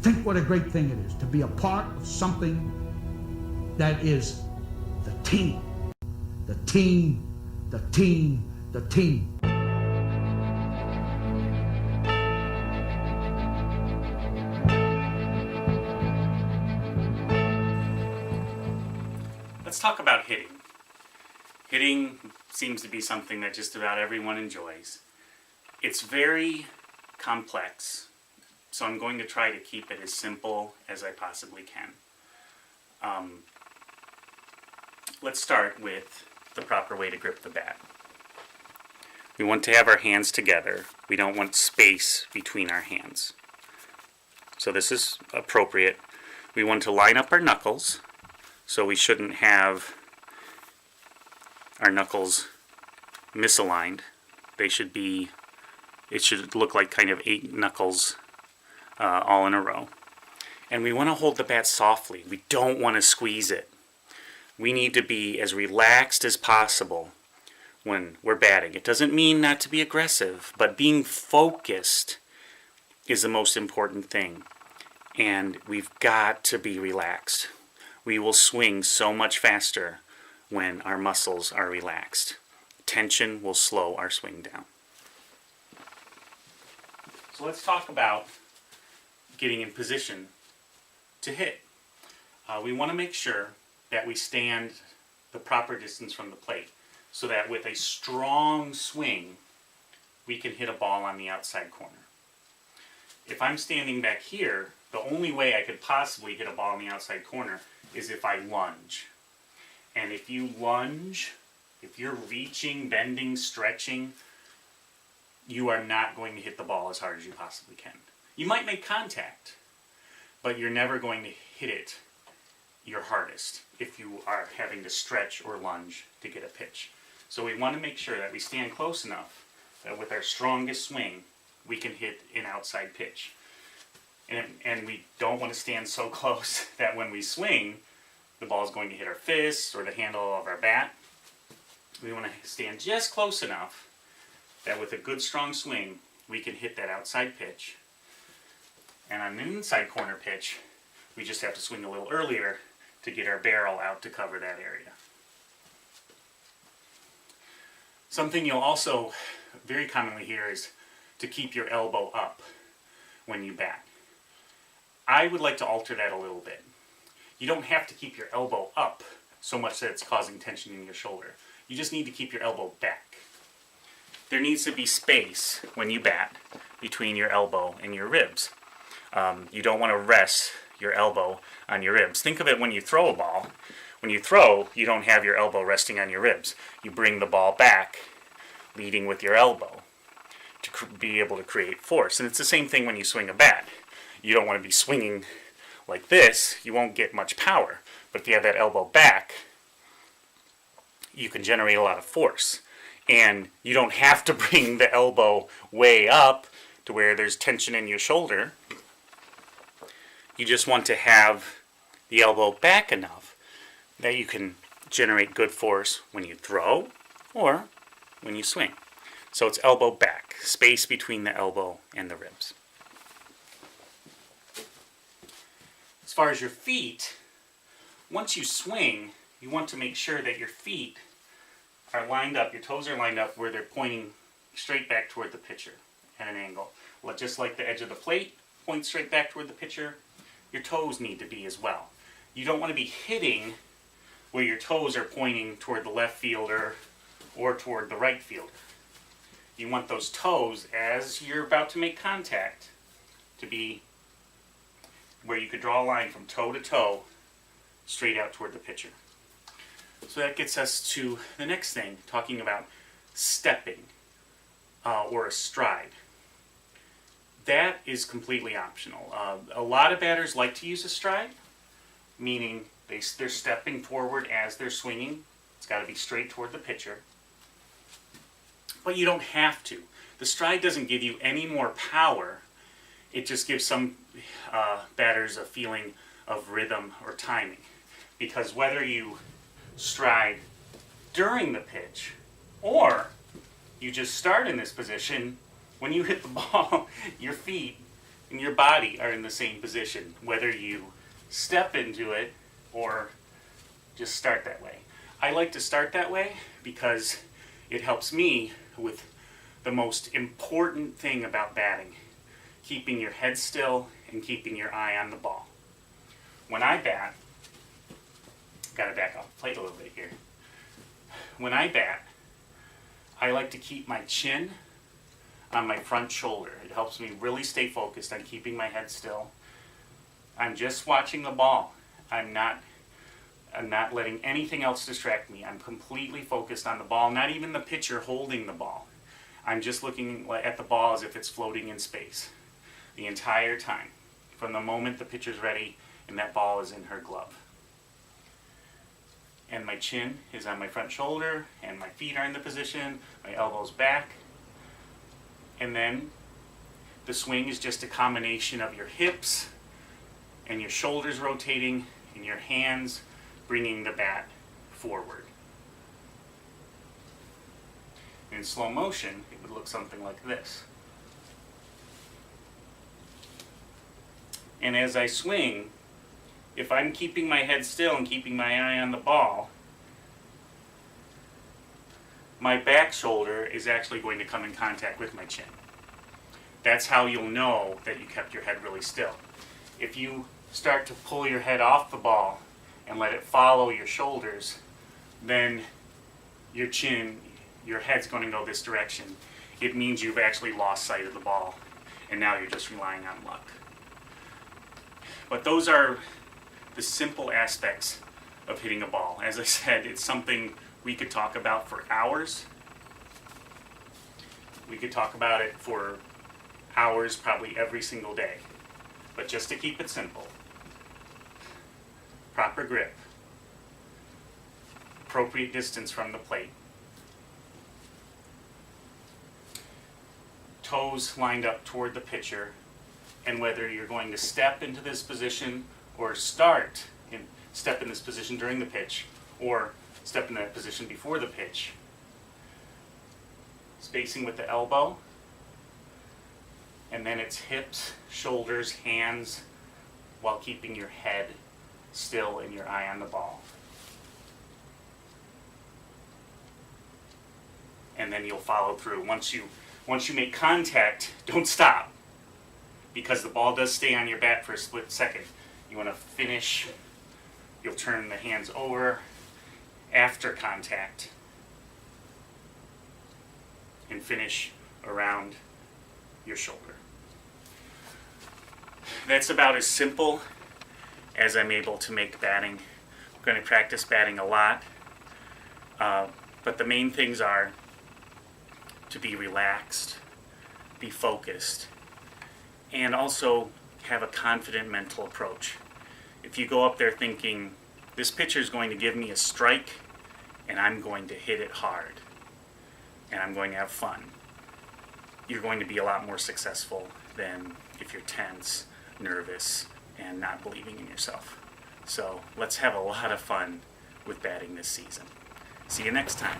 Think what a great thing it is to be a part of something that is the team. The team, the team, the team. Let's talk about hitting. Hitting seems to be something that just about everyone enjoys. It's very complex, so I'm going to try to keep it as simple as I possibly can. Let's start with the proper way to grip the bat. We want to have our hands together. We don't want space between our hands. So this is appropriate. We want to line up our knuckles, so we shouldn't have our knuckles misaligned. It should look like kind of 8 knuckles all in a row. And we want to hold the bat softly. We don't want to squeeze it. We need to be as relaxed as possible when we're batting. It doesn't mean not to be aggressive, but being focused is the most important thing. And we've got to be relaxed. We will swing so much faster when our muscles are relaxed. Tension will slow our swing down. So let's talk about getting in position to hit. We want to make sure that we stand the proper distance from the plate so that with a strong swing we can hit a ball on the outside corner. If I'm standing back here, the only way I could possibly hit a ball in the outside corner is if I lunge. And if you lunge, if you're reaching, bending, stretching, you are not going to hit the ball as hard as you possibly can. You might make contact, but you're never going to hit it your hardest if you are having to stretch or lunge to get a pitch. So we want to make sure that we stand close enough that with our strongest swing, we can hit an outside pitch. And we don't want to stand so close that when we swing, the ball is going to hit our fists or the handle of our bat. We want to stand just close enough that with a good strong swing, we can hit that outside pitch. And on an inside corner pitch, we just have to swing a little earlier to get our barrel out to cover that area. Something you'll also very commonly hear is to keep your elbow up when you bat. I would like to alter that a little bit. You don't have to keep your elbow up so much that it's causing tension in your shoulder. You just need to keep your elbow back. There needs to be space when you bat between your elbow and your ribs. You don't want to rest your elbow on your ribs. Think of it when you throw a ball. When you throw, you don't have your elbow resting on your ribs. You bring the ball back, leading with your elbow to be able to create force. And it's the same thing when you swing a bat. You don't want to be swinging like this. You won't get much power. But if you have that elbow back, you can generate a lot of force. And you don't have to bring the elbow way up to where there's tension in your shoulder. You just want to have the elbow back enough that you can generate good force when you throw or when you swing. So it's elbow back, space between the elbow and the ribs. As far as your feet, once you swing, you want to make sure that your feet are lined up, your toes are lined up where they're pointing straight back toward the pitcher at an angle. Just like the edge of the plate points straight back toward the pitcher, your toes need to be as well. You don't want to be hitting where your toes are pointing toward the left fielder or toward the right fielder. You want those toes, as you're about to make contact, to be where you could draw a line from toe to toe straight out toward the pitcher. So that gets us to the next thing, talking about stepping or a stride. That is completely optional. A lot of batters like to use a stride, meaning they're stepping forward as they're swinging. It's got to be straight toward the pitcher. But you don't have to. The stride doesn't give you any more power. It just gives some batters a feeling of rhythm or timing. Because whether you stride during the pitch or you just start in this position, when you hit the ball, your feet, and your body are in the same position, whether you step into it or just start that way. I like to start that way because it helps me with the most important thing about batting, keeping your head still and keeping your eye on the ball. When I bat, gotta back off the plate a little bit here. When I bat, I like to keep my chin on my front shoulder. It helps me really stay focused on keeping my head still. I'm just watching the ball. I'm not letting anything else distract me. I'm completely focused on the ball, not even the pitcher holding the ball. I'm just looking at the ball as if it's floating in space the entire time, from the moment the pitcher's ready and that ball is in her glove. And my chin is on my front shoulder, and my feet are in the position, my elbows back. And then the swing is just a combination of your hips and your shoulders rotating and your hands bringing the bat forward. In slow motion, it would look something like this. And as I swing, if I'm keeping my head still and keeping my eye on the ball, my back shoulder is actually going to come in contact with my chin. That's how you'll know that you kept your head really still. If you start to pull your head off the ball and let it follow your shoulders, then your chin, your head's going to go this direction. It means you've actually lost sight of the ball, and now you're just relying on luck. But those are the simple aspects of hitting a ball. As I said, it's something we could talk about for hours. We could talk about it for hours probably every single day. But just to keep it simple, proper grip, appropriate distance from the plate, toes lined up toward the pitcher, and whether you're going to step into this position or step in this position during the pitch, or step in that position before the pitch. Spacing with the elbow, and then it's hips, shoulders, hands, while keeping your head still and your eye on the ball. And then you'll follow through. Once you make contact, don't stop, because the ball does stay on your bat for a split second. You want to finish, you'll turn the hands over after contact and finish around your shoulder. That's about as simple as I'm able to make batting. I'm going to practice batting a lot, but the main things are to be relaxed, be focused, and also have a confident mental approach. If you go up there thinking, this pitcher is going to give me a strike and I'm going to hit it hard and I'm going to have fun, you're going to be a lot more successful than if you're tense, nervous, and not believing in yourself. So let's have a lot of fun with batting this season. See you next time.